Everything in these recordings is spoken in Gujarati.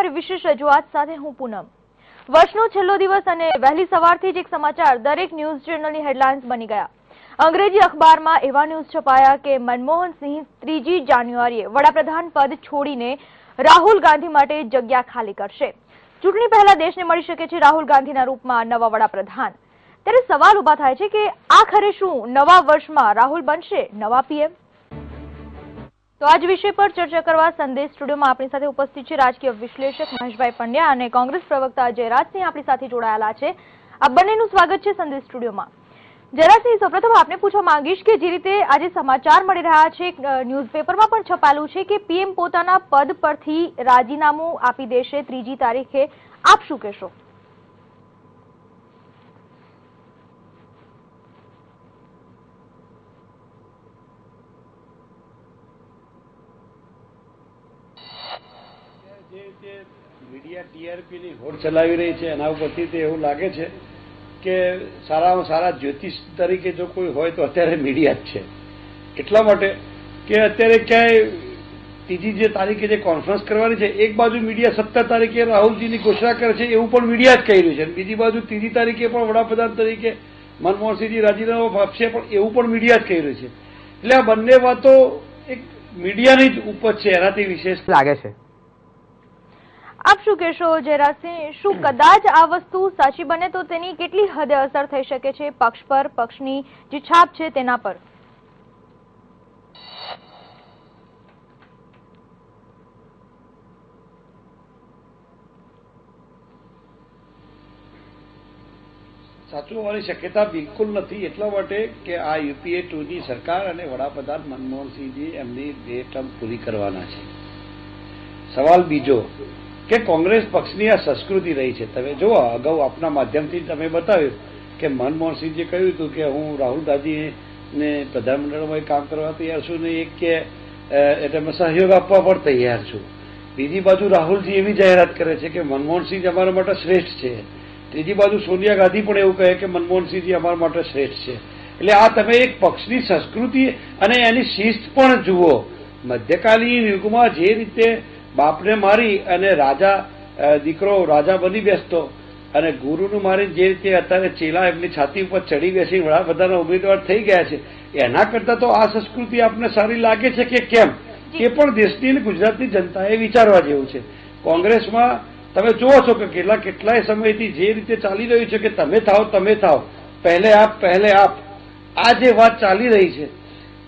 અમારી વિશેષ રજૂઆત સાથે હું પૂનમ। વર્ષનો છેલ્લો દિવસ અને વહેલી સવારથી જ એક સમાચાર દરેક ન્યૂઝ ચેનલની હેડલાઇન્સ બની ગયા। અંગ્રેજી અખબારમાં એવા ન્યૂઝ છપાયા કે મનમોહન સિંહ 3જી જાન્યુઆરીએ વડાપ્રધાન પદ છોડીને રાહુલ ગાંધી માટે જગ્યા ખાલી કરશે। ચૂંટણી પહેલા દેશને મળી શકે છે રાહુલ ગાંધીના રૂપમાં નવા વડાપ્રધાન। ત્યારે સવાલ ઉભા થાય છે કે આખરે શું નવા વર્ષમાં રાહુલ બનશે નવા પીએમ? તો આજ વિષય પર ચર્ચા કરવા સંદેશ સ્ટુડિયોમાં આપણી સાથે ઉપસ્થિત છે રાજકીય વિશ્લેષક મહેશભાઈ પંડ્યા અને કોંગ્રેસ પ્રવક્તા જયરાજસિંહ આપણી સાથે જોડાયેલા છે। આ બંનેનું સ્વાગત છે સંદેશ સ્ટુડિયોમાં। જયરાજસિંહ, સૌપ્રથમ આપને પૂછવા માંગીશ કે જે રીતે આજે સમાચાર મળી રહ્યા છે, ન્યૂઝપેપરમાં પણ છપાયેલું છે કે પીએમ પોતાના પદ પરથી રાજીનામું આપી દેશે 3જી તારીખે, આપ શું કહેશો? मीडिया टीआरपी ની હોડ ચલાવી રહી છે એના ઉપરથી એવું લાગે છે કે સારામાં સારા જ્યોતિષ તરીકે જો કોઈ હોય તો અત્યારે મીડિયા જ છે। એટલા માટે કે અત્યારે ક્યાંય ત્રીજી જે તારીખે જે કોન્ફરન્સ કરવાની છે, એક બાજુ મીડિયા 17 તારીખે રાહુલજીની ઘોષણા કરે છે એવું પણ મીડિયા જ કહી રહ્યું છે, બીજી બાજુ ત્રીજી તારીખે પણ વડાપ્રધાન તરીકે મનમોહનસિંહજી રાજીનામું આપશે પણ એવું પણ મીડિયા જ કહી રહ્યું છે। એટલે આ બંને વાતો એક મીડિયાની જ ઉપજ છે, એનાથી વિશેષ લાગે છે। આપ શું કહેશો જયરાજસિંહ, શું કદાચ આ વસ્તુ સાચી બને તો તેની કેટલી હદે અસર થઈ શકે છે પક્ષ પર, પક્ષની જે છાપ છે તેના પર? સાચું હોવાની શક્યતા બિલકુલ નથી, એટલા માટે કે આ યુપીએ 2ની સરકાર અને વડાપ્રધાન મનમોહનસિંહજી એમની 2 ટર્મ પૂરી કરવાના છે। સવાલ બીજો કે કોંગ્રેસ પક્ષની આ સંસ્કૃતિ રહી છે। તમે જુઓ, અગાઉ આપના માધ્યમથી તમે બતાવ્યું કે મનમોહનસિંહજીએ કહ્યું હતું કે હું રાહુલ ગાંધીને પ્રધાનમંત્રીમાં કામ કરવા તૈયાર છું ને એક કે એટલે સહયોગ આપવા પણ તૈયાર છું। બીજી બાજુ રાહુલજી એવી જાહેરાત કરે છે કે મનમોહનસિંહ અમારા માટે શ્રેષ્ઠ છે। ત્રીજી બાજુ સોનિયા ગાંધી પણ એવું કહે કે મનમોહનસિંહજી અમારા માટે શ્રેષ્ઠ છે। એટલે આ તમે એક પક્ષની સંસ્કૃતિ અને એની શિસ્ત પણ જુઓ। મધ્યકાલીન યુગમાં જે રીતે બાપને મારી અને રાજા દીકરો રાજા બની બેસતો અને ગુરુનું મારી જે રીતે અત્યારે ચેલા એમની છાતી ઉપર ચડી બેસી વડાપ્રધાનના ઉમેદવાર થઈ ગયા છે, એના કરતા તો આ સંસ્કૃતિ આપને સારી લાગે છે કે કેમ, એ પણ દેશની અને ગુજરાતની જનતાએ વિચારવા જેવું છે। કોંગ્રેસમાં તમે જુઓ છો કે કેટલાય સમયથી જે રીતે ચાલી રહ્યું છે કે તમે થાવ, પહેલે આપ, આ જે વાત ચાલી રહી છે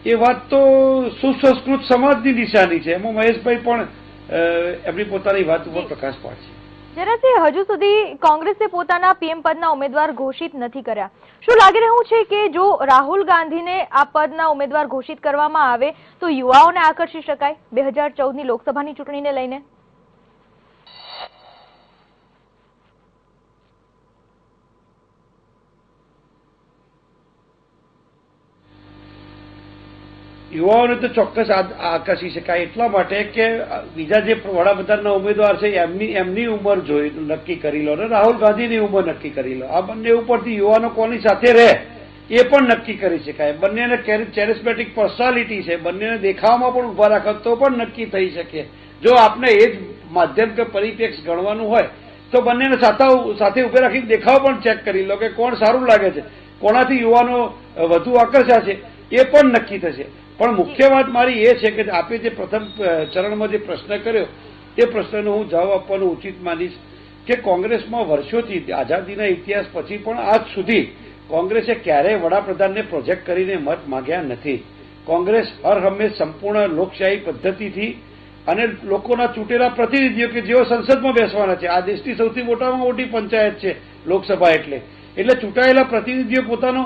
એ વાત તો સુસંસ્કૃત સમાજની નિશાની છે। એમાં મહેશભાઈ પણ એમની પોતાની વાત ઉપર પ્રકાશ પાડશે। જયરાજસિંહ, હજુ સુધી કોંગ્રેસે પોતાના પીએમ પદના ઉમેદવાર ઘોષિત નથી કર્યા। શું લાગી રહ્યું છે કે જો રાહુલ ગાંધીને આ પદના ઉમેદવાર ઘોષિત કરવામાં આવે તો યુવાઓને આકર્ષી શકાય 2014ની લોકસભાની ચૂંટણીને લઈને? યુવાઓને તો ચોક્કસ આકર્ષી શકાય, એટલા માટે કે બીજા જે વડાપ્રધાનના ઉમેદવાર છે એમની ઉંમર જોઈ નક્કી કરી લો અને રાહુલ ગાંધીની ઉંમર નક્કી કરી લો। આ બંને ઉપરથી યુવાનો કોની સાથે રહે એ પણ નક્કી કરી શકાય। બંનેને ચેરિસ્મેટિક પર્સનાલિટી છે, બંનેને દેખાવમાં પણ ઉભા રાખો તો પણ નક્કી થઈ શકે। જો આપને એ જ માધ્યમ કે પરિપ્રેક્ષ ગણવાનું હોય તો બંનેને સાથે ઉભે રાખીને દેખાવ પણ ચેક કરી લો કે કોણ સારું લાગે છે, કોનાથી યુવાનો વધુ આકર્ષાય છે એ પણ નક્કી થશે। પણ મુખ્ય વાત મારી એ છે કે આપે જે પ્રથમ ચરણમાં જે પ્રશ્ન કર્યો એ પ્રશ્નનો હું જવાબ આપવાનું ઉચિત માનીશ કે કોંગ્રેસમાં વર્ષોથી આઝાદીના ઇતિહાસ પછી પણ આજ સુધી કોંગ્રેસે ક્યારેય વડાપ્રધાનને પ્રોજેક્ટ કરીને મત માંગ્યા નથી। કોંગ્રેસ હર હંમેશ સંપૂર્ણ લોકશાહી પદ્ધતિથી અને લોકોના ચૂંટેલા પ્રતિનિધિઓ કે જેઓ સંસદમાં બેસવાના છે, આ દેશની સૌથી મોટામાં મોટી પંચાયત છે લોકસભા, એટલે ચૂંટાયેલા પ્રતિનિધિઓ પોતાનો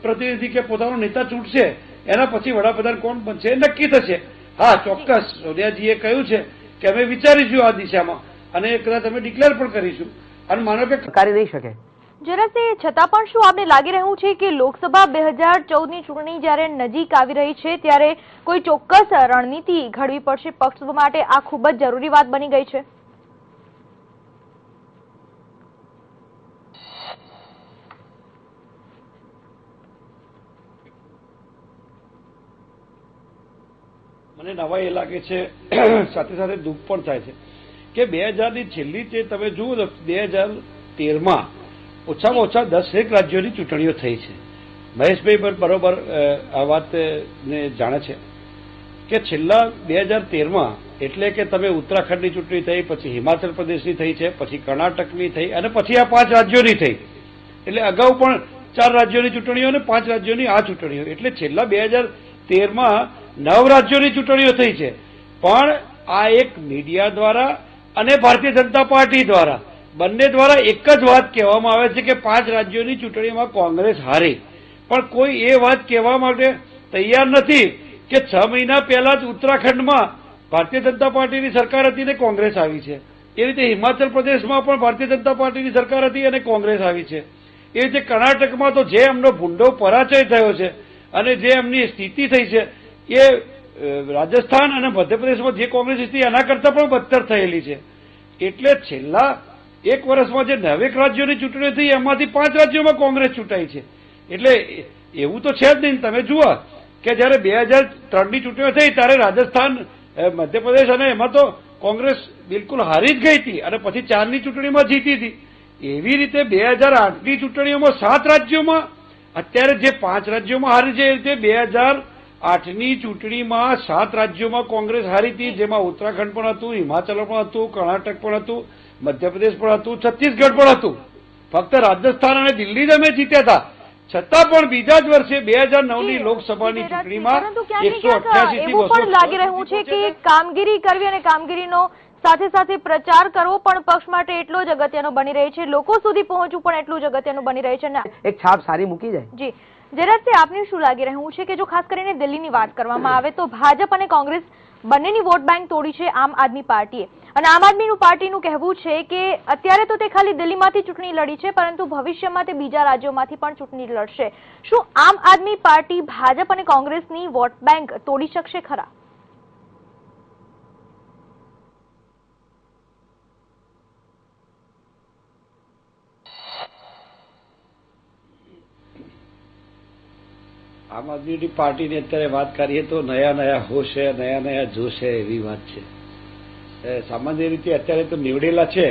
પ્રતિનિધિ કે પોતાનો નેતા ચૂંટશે, એના પછી વડાપ્રધાન કોણ બનશે એ નક્કી થશે। હા, ચોક્કસ સોનિયાજીએ કહ્યું છે કે અમે વિચારીશું આ દિશામાં અને કદાચ અમે ડિક્લેર પણ કરીશું અને માનો કે કરી નહીં શકે। જયરાજસિંહ, છતાં પણ શું આપને લાગી રહ્યું છે કે લોકસભા 2014ની ચૂંટણી જ્યારે નજીક આવી રહી છે ત્યારે કોઈ ચોક્કસ રણનીતિ ઘડવી પડશે પક્ષ માટે? આ ખૂબ જ જરૂરી વાત બની ગઈ છે। મને નવાઈ એ લાગે છે, સાથે સાથે દુઃખ પણ થાય છે કે 2000ની છેલ્લી જે તમે જુઓ તો 2013માં ઓછામાં ઓછા 10 રાજ્યોની ચૂંટણીઓ થઈ છે. મહેશભાઈ પણ બરોબર આ વાતને જાણે છે કે છેલ્લા 2013માં એટલે કે તમે ઉત્તરાખંડની ચૂંટણી થઈ, પછી હિમાચલ પ્રદેશની થઈ છે, પછી કર્ણાટકની થઈ અને પછી આ 5 રાજ્યોની થઈ. એટલે અગાઉ પણ 4 રાજ્યોની ચૂંટણીઓ અને 5 રાજ્યોની આ ચૂંટણીઓ. એટલે છેલ્લા 2013માં 9 રાજ્યોની ચૂંટણીઓ થઈ છે. પણ આ એક મીડિયા દ્વારા અને ભારતીય જનતા પાર્ટી દ્વારા બંને દ્વારા એક જ વાત કહેવામાં આવે છે કે 5 રાજ્યોની ચૂંટણીમાં કોંગ્રેસ હારી. પણ કોઈ એ વાત કહેવા માટે તૈયાર નથી કે 6 મહિના પહેલા જ ઉત્તરાખંડમાં ભારતીય જનતા પાર્ટીની સરકાર હતી અને કોંગ્રેસ આવી છે. એ રીતે હિમાચલ પ્રદેશમાં પણ ભારતીય જનતા પાર્ટીની સરકાર હતી અને કોંગ્રેસ આવી છે. એ રીતે કર્ણાટકમાં તો જે એમનો ભૂંડો પરાજય થયો છે અને જે એમની સ્થિતિ થઈ છે એ રાજસ્થાન અને મધ્યપ્રદેશમાં જે કોંગ્રેસ સ્થિતિ એના કરતાં પણ બદતર થયેલી છે. એટલે છેલ્લા 1 વર્ષમાં જે 9 રાજ્યોની ચૂંટણીઓ થઈ એમાંથી 5 રાજ્યોમાં કોંગ્રેસ ચૂંટાઈ છે. એટલે એવું તો છે જ નહીં. તમે જુઓ કે જયારે 2003ની ચૂંટણીઓ થઈ ત્યારે રાજસ્થાન, મધ્યપ્રદેશ અને એમાં તો કોંગ્રેસ બિલકુલ હારી જ ગઈ હતી અને પછી 4ની ચૂંટણીમાં જીતી હતી. એવી રીતે 2008ની ચૂંટણીઓમાં 7 રાજ્યોમાં, અત્યારે જે 5 રાજ્યોમાં હારી છે એ રીતે 2008ની ચૂંટણીમાં 7 રાજ્યોમાં કોંગ્રેસ હારી હતી, જેમાં ઉત્તરાખંડ પણ હતું, હિમાચલ પણ હતું, કર્ણાટક પણ હતું, મધ્યપ્રદેશ પણ હતું, છત્તીસગઢ પણ હતું. ફક્ત રાજસ્થાન અને દિલ્હી જ અમે જીત્યા હતા. છતાં પણ બીજા જ વર્ષે 2009ની લોકસભાની ચૂંટણીમાં 188 એવું પણ લાગી રહ્યું છે કે કામગીરી કરવી અને કામગીરીનો સાથે સાથે પ્રચાર કરવો પણ પક્ષ માટે એટલો જ અગત્યનો બની રહે છે, લોકો સુધી પહોંચવું પણ એટલું જ અગત્યનું બની રહે છે. એક છાપ સારી મૂકી જાય. જી જયરાજસિંહ, આપને શું લાગી રહ્યું છે કે જો ખાસ કરીને દિલ્હીની વાત કરવામાં આવે તો ભાજપ અને કોંગ્રેસ બંનેની વોટ બેંક તોડી છે આમ આદમી પાર્ટીએ, અને આમ આદમી પાર્ટીનું કહેવું છે કે અત્યારે તો તે ખાલી દિલ્હીમાંથી ચૂંટણી લડી છે પરંતુ ભવિષ્યમાં તે બીજા રાજ્યોમાંથી પણ ચૂંટણી લડશે. શું આમ આદમી પાર્ટી ભાજપ અને કોંગ્રેસની વોટ બેંક તોડી શકશે ખરા? આમ આદમી પાર્ટીની અત્યારે વાત કરીએ તો નયા હોશ છે, નયા જોશ છે એવી વાત છે. સામાન્ય રીતે અત્યારે તો નીવડેલા છે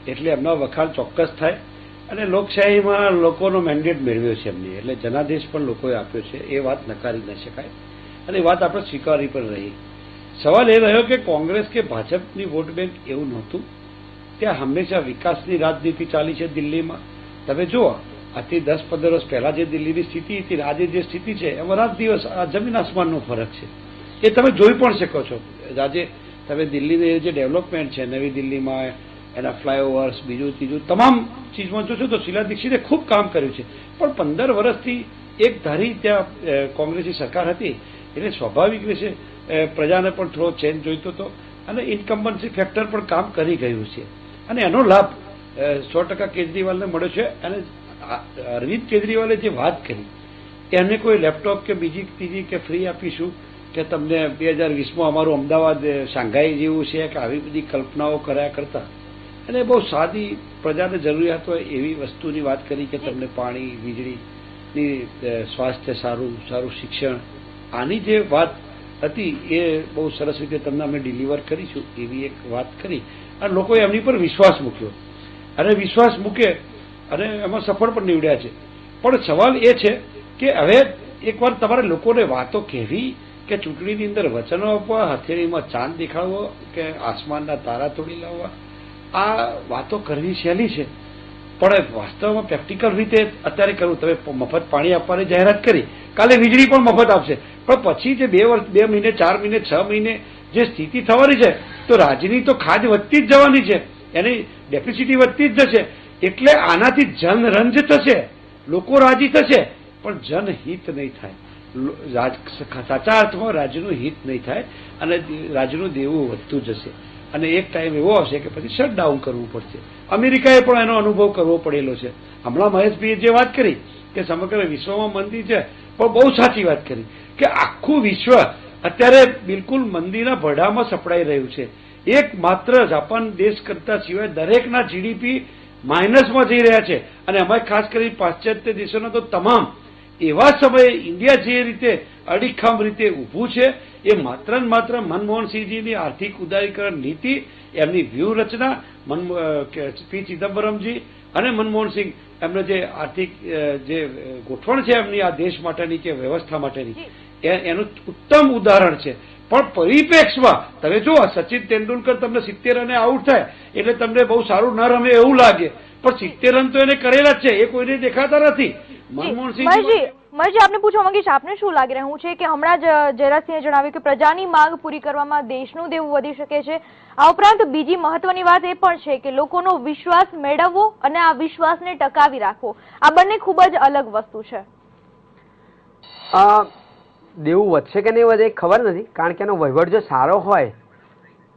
એટલે એમના વખાણ ચોક્કસ થાય અને લોકશાહીમાં લોકોનો મેન્ડેટ મેળવ્યો છે એમની, એટલે જનાદેશ પણ લોકોએ આપ્યો છે. એ વાત નકારી ન શકાય અને એ વાત આપણે સ્વીકારી પણ રહી. સવાલ એ રહ્યો કે કોંગ્રેસ કે ભાજપની વોટ બેંક એવું નહોતું. ત્યાં હંમેશા વિકાસની રાજનીતિ ચાલી છે દિલ્હીમાં. તમે જુઓ, આજથી 10-15 વર્ષ પહેલા જે દિલ્હીની સ્થિતિ હતી આજે જે સ્થિતિ છે એમાં રાત દિવસ જમીન આસમાનનો ફરક છે. એ તમે જોઈ પણ શકો છો. આજે તમે દિલ્હીની જે ડેવલપમેન્ટ છે નવી દિલ્હીમાં, એના ફ્લાયઓવર્સ, બીજું ત્રીજું તમામ ચીજમાં જોશો તો શીલા દીક્ષિતે ખૂબ કામ કર્યું છે. પણ 15 વર્ષથી એક ધારી ત્યાં કોંગ્રેસની સરકાર હતી એટલે સ્વાભાવિક રીતે પ્રજાને પણ થોડો ચેન્જ જોઈતો હતો અને ઇન્કમ્બન્સી ફેક્ટર પણ કામ કરી ગયું છે અને એનો લાભ 100% કેજરીવાલને મળ્યો છે. અને અરવિંદ કેજરીવાલે જે વાત કરી એમને કોઈ લેપટોપ કે બીજી ત્રીજી કે ફ્રી આપીશું કે તમને 2020માં અમારું અમદાવાદ શાંઘાઈ જેવું છે કે આવી બધી કલ્પનાઓ કર્યા કરતા અને બહુ સાદી પ્રજાને જરૂરિયાત હોય એવી વસ્તુની વાત કરી કે તમને પાણી, વીજળીની, સ્વાસ્થ્ય સારું શિક્ષણ, આની જે વાત હતી એ બહુ સરસ રીતે તમને અમે ડિલિવર કરીશું એવી એક વાત કરી અને લોકોએ એમની પર વિશ્વાસ મૂક્યો અને વિશ્વાસ મૂકે અને એમાં સફળ પણ નીવડ્યા છે. પણ સવાલ એ છે કે હવે એકવાર તમારે લોકોને વાતો કહેવી કે ચૂંટણીની અંદર વચનો આપવા, હથેળીમાં ચાંદ દેખાડવો કે આસમાનના તારા તોડી લાવવા, આ વાતો કરવી સહેલી છે પણ વાસ્તવમાં પ્રેક્ટિકલ રીતે અત્યારે કરવું. તમે મફત પાણી આપવાની જાહેરાત કરી, કાલે વીજળી પણ મફત આપશે, પણ પછી જે 2 વર્ષ, 2 મહિને, 4 મહિને, 6 મહિને જે સ્થિતિ થવાની છે તો રાજની તો ખાજ વધતી જ જવાની છે, એની ડેફિસિટી વધતી જ જશે. એટલે આનાથી જનરંજ થશે, લોકો રાજી થશે પણ જનહિત નહીં થાય. સાચા અર્થમાં રાજ્યનું હિત નહીં થાય અને રાજ્યનું દેવું વધતું જશે અને એક ટાઈમ એવો આવશે કે પછી શટડાઉન કરવું પડશે. અમેરિકાએ પણ એનો અનુભવ કરવો પડેલો છે. હમણાં મહેશભાઈએ જે વાત કરી કે સમગ્ર વિશ્વમાં મંદી છે પણ બહુ સાચી વાત કરી કે આખું વિશ્વ અત્યારે બિલકુલ મંદીના ભરડામાં સપડાઈ રહ્યું છે. એક માત્ર જાપાન દેશ કરતા સિવાય દરેકના જીડીપી માઇનસમાં જઈ રહ્યા છે અને અમારે ખાસ કરી પાશ્ચાત્ય દેશોના તો તમામ. એવા સમયે ઇન્ડિયા જે રીતે અડીખમ રીતે ઊભું છે એ માત્ર ને માત્ર મનમોહનસિંહજીની આર્થિક ઉદારીકરણ નીતિ, એમની વ્યૂહરચના, પી ચિદમ્બરમજી અને મનમોહનસિંહ એમને જે આર્થિક જે ગોઠવણ છે એમની આ દેશ માટેની કે વ્યવસ્થા માટેની, એનું ઉત્તમ ઉદાહરણ છે. પણ પરિપ્રેક્ષમાં તમે જુઓ, સચિન તેંડુલકર તમને 70 રને આઉટ થાય એટલે તમને બહુ સારું ન રમે એવું લાગે, પણ 70 રન તો એને કરેલા જ છે, એ કોઈને દેખાતા નથી. મનમોહનસિંહ આપને પૂછવા માંગીશ, આપને શું લાગી રહ્યું છે કે હમણાં જ જયરાજસિંહે જણાવ્યું કે પ્રજાની માંગ પૂરી કરવામાં દેશનું દેવું વધી શકે છે. આ ઉપરાંત બીજી મહત્વની વાત એ પણ છે કે લોકોનો વિશ્વાસ મેળવવો અને આ વિશ્વાસને ટકાવી રાખવો, આ બંને ખૂબ જ અલગ વસ્તુ છે. દેવું વધશે કે નહીં વધે ખબર નથી, કારણ કે એનો વહીવટ જો સારો હોય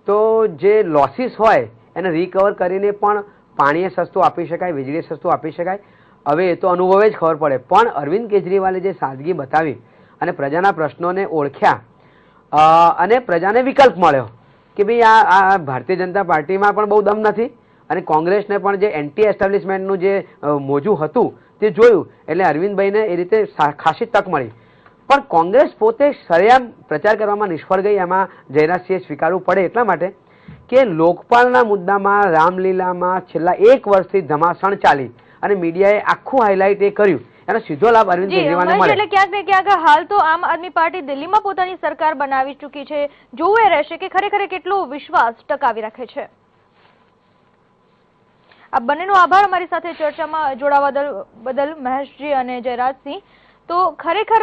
તો જે લોસીસ હોય એને રિકવર કરીને પણ પાણીએ સસ્તું આપી શકાય, વીજળીએ સસ્તું આપી શકાય. હવે એ તો અનુભવે જ ખબર પડે. પણ અરવિંદ કેજરીવાલે જે સાદગી બતાવી અને પ્રજાના પ્રશ્નોને ઓળખ્યા અને પ્રજાને વિકલ્પ મળ્યો કે ભાઈ આ ભારતીય જનતા પાર્ટીમાં પણ બહુ દમ નથી અને કોંગ્રેસને પણ જે એન્ટી એસ્ટાબ્લિશમેન્ટનું જે મોજું હતું તે જોયું, એટલે અરવિંદભાઈને એ રીતે ખાસી તક મળી. પણ કોંગ્રેસ પોતે સરેઆમ પ્રચાર કરવામાં નિષ્ફળ ગઈ, એમાં જયરાજસિંહે સ્વીકારવું પડે એટલા માટે કે લોકપાલના મુદ્દામાં, રામલીલામાં છેલ્લા 1 વર્ષથી ધમાસણ ચાલી અને મીડિયાએ આખું હાઇલાઇટ એ કર્યું, એનો સીધો લાભ અરવિંદ કેજરીવાલને મળે. એટલે ક્યાંક ને ક્યાંક હાલ તો આમ આદમી પાર્ટી દિલ્હીમાં પોતાની સરકાર બનાવી ચૂકી છે. જોવું એ રહેશે કે ખરેખર કેટલો વિશ્વાસ ટકાવી રાખે છે. આ બંનેનો આભાર અમારી સાથે ચર્ચામાં જોડાવા બદલ મહેશજી અને જયરાજસિંહ. તો ખરેખર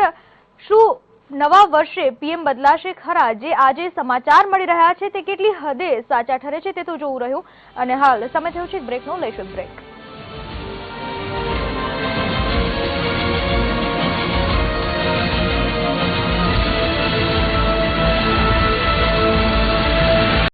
શું નવા વર્ષે પીએમ બદલાશે ખરા? જે આજે સમાચાર મળી રહ્યા છે તે કેટલી હદે સાચા ઠરે છે તે તો જોવું રહ્યું. અને હાલ સમય થયો છે બ્રેકનો, લઈશું બ્રેક.